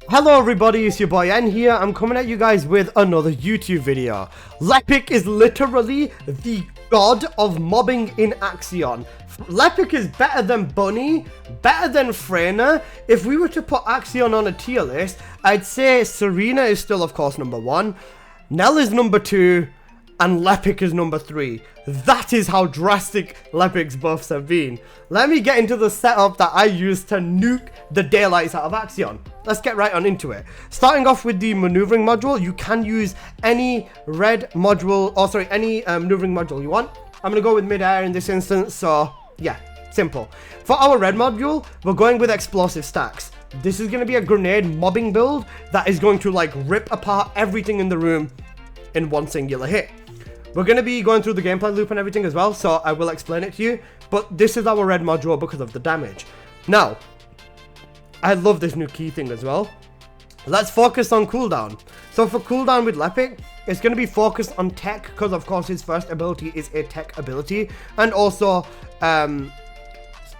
Hello everybody, it's your boy N here. I'm coming at you guys with another YouTube video. Lepic is literally the god of mobbing in Axion. Lepic is better than Bunny, better than Freyna. If we were to put Axion on a tier list, I'd say Serena is still of course number 1, Nell is number 2, and Lepic is number 3. That is how drastic Lepic's buffs have been. Let me get into the setup that I used to nuke the daylights out of Axion. Let's get right on into it. Starting off with the maneuvering module, you can use any red module, or sorry, any maneuvering module you want. I'm gonna go with mid-air in this instance, so yeah, simple. For our red module, we're going with explosive stacks. This is gonna be a grenade mobbing build that is going to like rip apart everything in the room in one singular hit. We're going to be going through the gameplay loop and everything as well, so I will explain it to you, but this is our red module because of the damage. Now, I love this new key thing as well. Let's focus on cooldown. So for cooldown with Lepic, it's going to be focused on tech, because of course his first ability is a tech ability, and also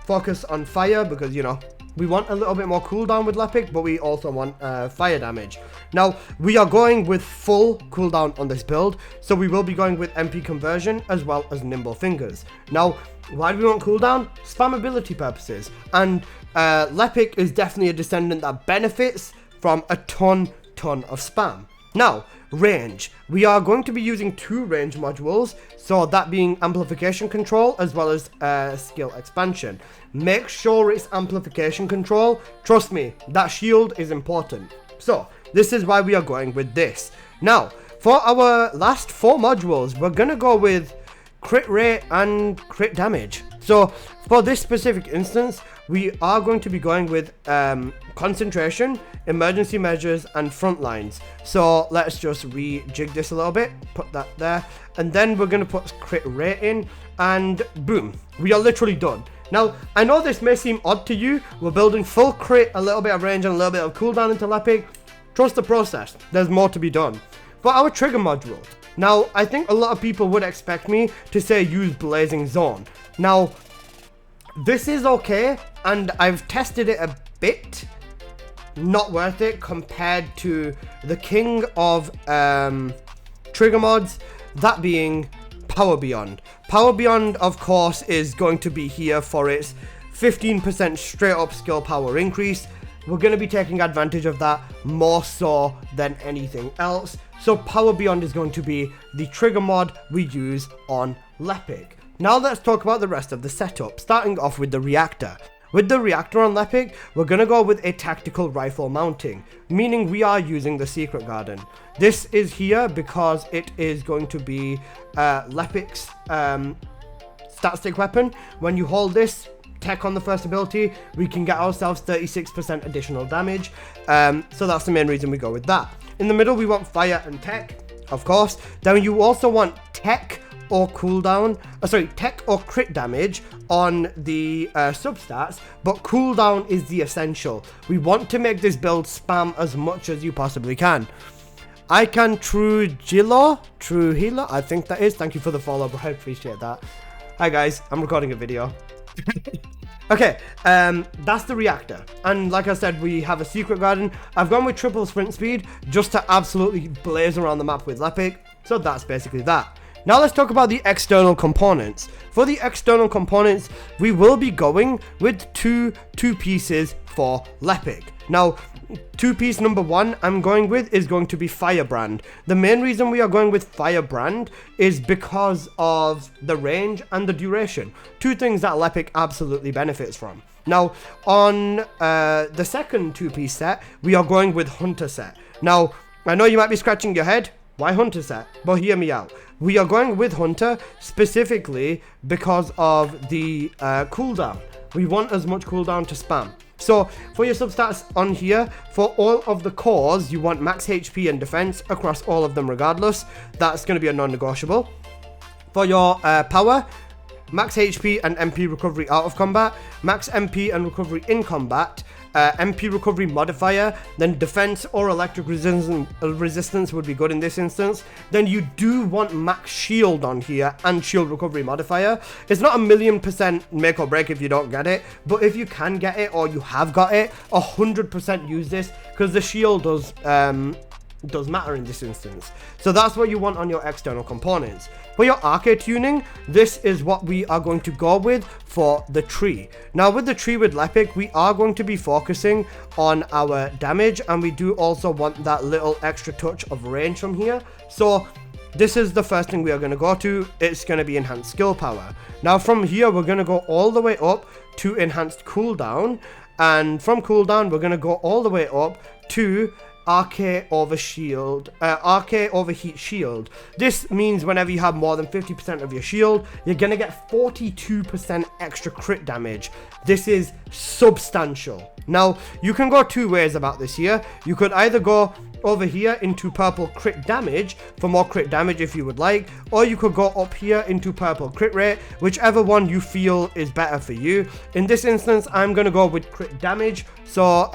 focus on fire, because you know, we want a little bit more cooldown with Lepic, but we also want fire damage. Now, we are going with full cooldown on this build, so we will be going with MP conversion as well as nimble fingers. Now, why do we want cooldown? Spammability purposes, and Lepic is definitely a Descendant that benefits from a ton of spam. Now, range. We are going to be using 2 range modules, so that being amplification control as well as skill expansion. Make sure it's amplification control. Trust me, that shield is important. So, this is why we are going with this. Now, for our last 4 modules, we're going to go with crit rate and crit damage. So, for this specific instance, we are going to be going with concentration, emergency measures, and front lines. So let's just rejig this a little bit, put that there, and then we're going to put crit rate in, and boom, we are literally done. Now, I know this may seem odd to you. We're building full crit, a little bit of range, and a little bit of cooldown into Lepic. Trust the process, there's more to be done. For our trigger module, now I think a lot of people would expect me to say use Blazing Zone. Now, this is okay, and I've tested it a bit. Not worth it compared to the king of trigger mods, that being Power Beyond. Power Beyond, of course, is going to be here for its 15% straight up skill power increase. We're going to be taking advantage of that more so than anything else. So Power Beyond is going to be the trigger mod we use on Lepic. Now let's talk about the rest of the setup, starting off with the reactor. With the reactor on Lepic, we're going to go with a tactical rifle mounting, meaning we are using the secret garden. This is here because it is going to be Lepic's stat stick weapon. When you hold this tech on the first ability, we can get ourselves 36% additional damage, so that's the main reason we go with that. In the middle we want fire and tech, of course. Then you also want tech or cooldown, tech or crit damage on the substats, but cooldown is the essential. We want to make this build spam as much as you possibly can. I can True Healer, I think that is. Thank you for the follow, bro. I appreciate that. Hi guys, I'm recording a video. Okay, that's the reactor, and like I said, we have a secret garden. I've gone with triple sprint speed just to absolutely blaze around the map with Lepic, so that's basically that. Now let's talk about the external components. For the external components, we will be going with two pieces for Lepic. Now, 2-piece number 1 I'm going with is going to be Firebrand. The main reason we are going with Firebrand is because of the range and the duration. 2 things that Lepic absolutely benefits from. Now, on the second 2-piece set, we are going with Hunter set. Now, I know you might be scratching your head. Why Hunter set? But hear me out. We are going with Hunter specifically because of the cooldown. We want as much cooldown to spam. So for your substats on here, for all of the cores, you want max HP and defense across all of them regardless. That's going to be a non-negotiable. For your power, max HP and MP recovery out of combat, max MP and recovery in combat, MP recovery modifier, then defense or electric resistance would be good in this instance. Then you do want max shield on here and shield recovery modifier. It's not 1,000,000% make or break if you don't get it, but if you can get it or you have got it, 100% use this, because the shield does matter in this instance. So that's what you want on your external components. For your Arche tuning, this is what we are going to go with for the tree. Now with the tree with Lepic, we are going to be focusing on our damage, and we do also want that little extra touch of range from here. So this is the first thing we are going to go to. It's going to be enhanced skill power. Now from here, we're going to go all the way up to enhanced cooldown, and from cooldown, we're going to go all the way up to Arche over shield, Arche over heat shield. This means whenever you have more than 50% of your shield, you're gonna get 42% extra crit damage. This is substantial. Now you can go two ways about this here. You could either go over here into purple crit damage for more crit damage if you would like, or you could go up here into purple crit rate, whichever one you feel is better for you. In this instance, I'm gonna go with crit damage. So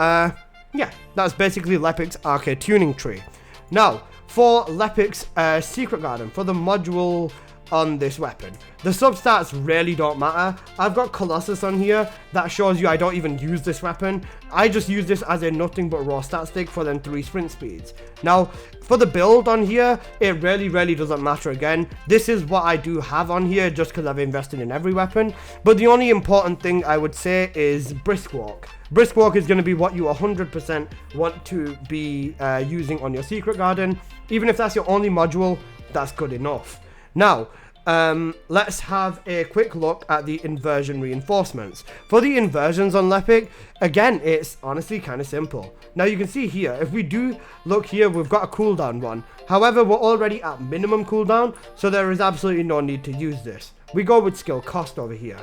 yeah, that's basically Lepic's Arche tuning tree. Now, for Lepic's secret garden, for the module on this weapon, the substats really don't matter. I've got Colossus on here. That shows you I don't even use this weapon. I just use this as a nothing but raw stat stick for them 3 sprint speeds. Now, for the build on here, it really doesn't matter again. This is what I do have on here just because I've invested in every weapon. But the only important thing I would say is Brisk Walk. Brisk Walk is going to be what you 100% want to be using on your secret garden. Even if that's your only module, that's good enough. Now, let's have a quick look at the inversion reinforcements. For the inversions on Lepic, again, it's honestly kind of simple. Now you can see here, if we do look here, we've got a cooldown one. However, we're already at minimum cooldown, so there is absolutely no need to use this. We go with skill cost over here.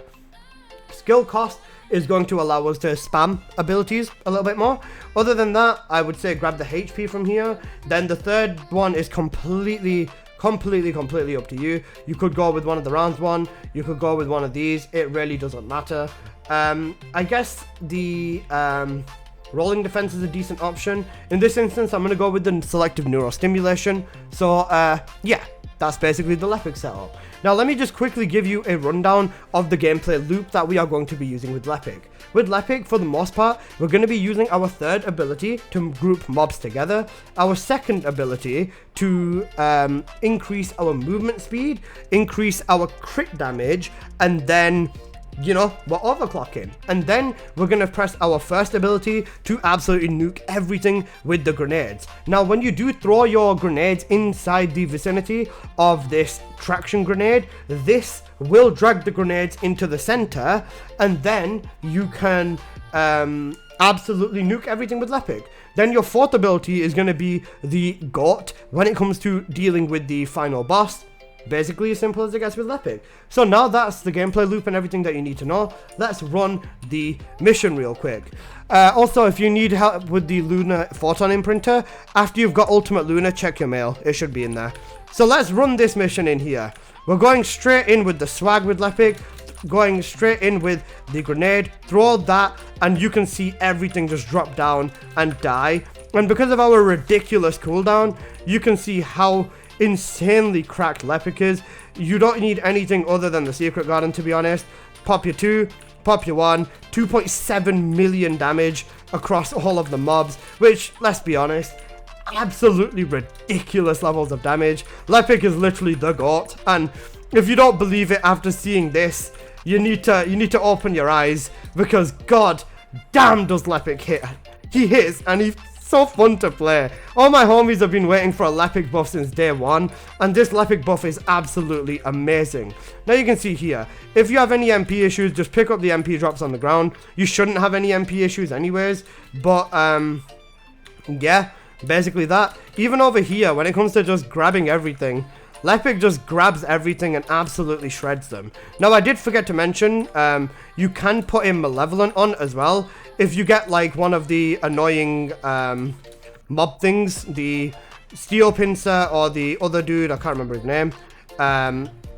Skill cost is going to allow us to spam abilities a little bit more. Other than that, I would say grab the HP from here. Then the third one is completely up to you. You could go with one of the rounds one, you could go with one of these, it really doesn't matter. I guess the rolling defense is a decent option. In this instance, I'm going to go with the selective neurostimulation. So yeah, that's basically the Lepic setup. Now let me just quickly give you a rundown of the gameplay loop that we are going to be using with Lepic. With Lepic, for the most part, we're going to be using our third ability to group mobs together, our second ability to increase our movement speed, increase our crit damage, and then, you know, we're overclocking. And then we're going to press our first ability to absolutely nuke everything with the grenades. Now, when you do throw your grenades inside the vicinity of this traction grenade, this will drag the grenades into the center, and then you can absolutely nuke everything with Lepic. Then your fourth ability is going to be the GOAT when it comes to dealing with the final boss. Basically as simple as it gets with Lepic. So now that's the gameplay loop and everything that you need to know. Let's run the mission real quick. Also, if you need help with the Lunar Photon Imprinter, after you've got Ultimate Lunar, check your mail. It should be in there. So let's run this mission in here. We're going straight in with the swag with Lepic, going straight in with the grenade, throw that, and you can see everything just drop down and die. And because of our ridiculous cooldown, you can see how insanely cracked Lepic is. You don't need anything other than the secret garden, to be honest. Pop your 2, pop your 1, 2.7 million damage across all of the mobs, which, let's be honest, absolutely ridiculous levels of damage. Lepic is literally the GOAT, and if you don't believe it after seeing this, you need to open your eyes, because god damn does Lepic hit. He hits, and he's so fun to play. All my homies have been waiting for a Lepic buff since day one, and this Lepic buff is absolutely amazing. Now you can see here, if you have any MP issues, just pick up the MP drops on the ground. You shouldn't have any MP issues anyways, but yeah, basically that. Even over here, when it comes to just grabbing everything, Lepic just grabs everything and absolutely shreds them. Now, I did forget to mention, you can put in Malevolent on as well. If you get, like, one of the annoying mob things, the Steel Pincer or the other dude, I can't remember his name.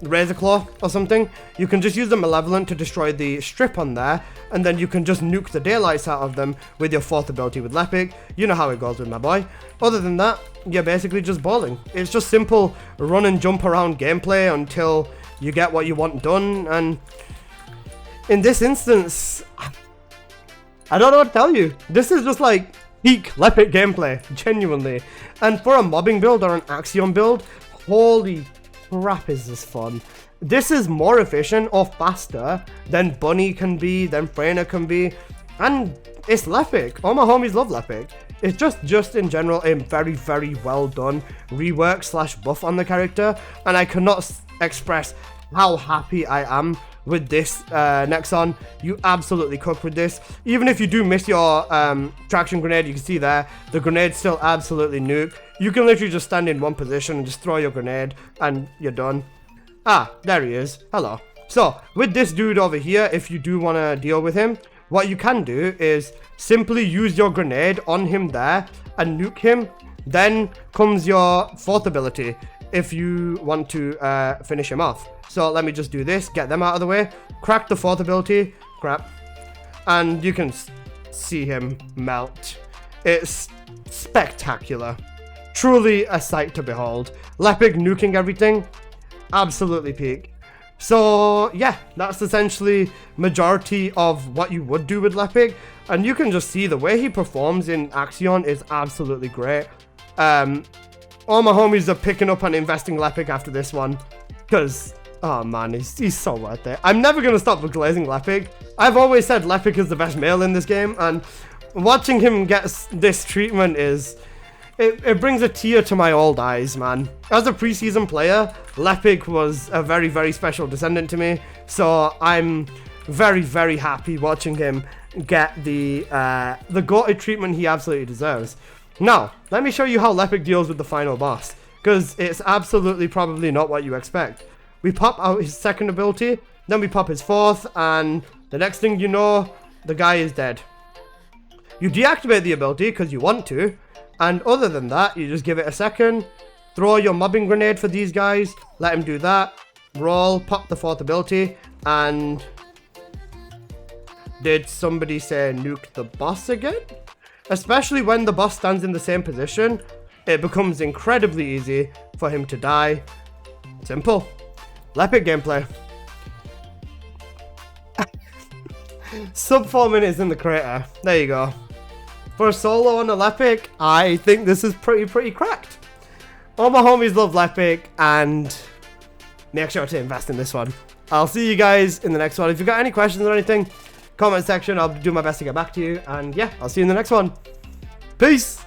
Razor Claw or something, you can just use the Malevolent to destroy the strip on there, and then you can just nuke the daylights out of them with your 4th ability with Lepic. You know how it goes with my boy. Other than that, you're basically just balling. It's just simple run and jump around gameplay until you get what you want done, and in this instance, I don't know what to tell you. This is just like peak Lepic gameplay, genuinely. And for a mobbing build or an Axiom build, holy crap is this fun. This is more efficient or faster than Bunny can be, than Freyna can be, and it's Lepic. All my homies love Lepic. It's just in general a very, very well done rework / buff on the character, and I cannot express how happy I am with this Nexon. You absolutely cook with this. Even if you do miss your traction grenade, you can see there, the grenade still absolutely nuke. You can literally just stand in one position and just throw your grenade and you're done. Ah, there he is. Hello. So, with this dude over here, if you do want to deal with him, what you can do is simply use your grenade on him there and nuke him. Then comes your 4th ability if you want to finish him off. So let me just do this, get them out of the way, crack the 4th ability, crap, and you can see him melt. It's spectacular. Truly a sight to behold. Lepic nuking everything, absolutely peak. So yeah, that's essentially majority of what you would do with Lepic, and you can just see the way he performs in Axion is absolutely great. All my homies are picking up and investing Lepic after this one, because, oh man, he's so worth it. I'm never going to stop glazing Lepic. I've always said Lepic is the best male in this game, and watching him get this treatment is, it brings a tear to my old eyes, man. As a preseason player, Lepic was a very, very special Descendant to me, so I'm very, very happy watching him get the goated treatment he absolutely deserves. Now, let me show you how Lepic deals with the final boss, because it's absolutely probably not what you expect. We pop out his 2nd ability, then we pop his 4th, and the next thing you know, the guy is dead. You deactivate the ability because you want to, and other than that, you just give it a second, throw your mobbing grenade for these guys, let him do that, roll, pop the 4th ability, and did somebody say nuke the boss again? Especially when the boss stands in the same position, it becomes incredibly easy for him to die. Simple. Lepic gameplay. Sub 4 minutes in the crater. There you go. For a solo on a Lepic, I think this is pretty cracked. All my homies love Lepic, and make sure to invest in this one. I'll see you guys in the next one. If you've got any questions or anything, comment section, I'll do my best to get back to you, and yeah, I'll see you in the next one. Peace!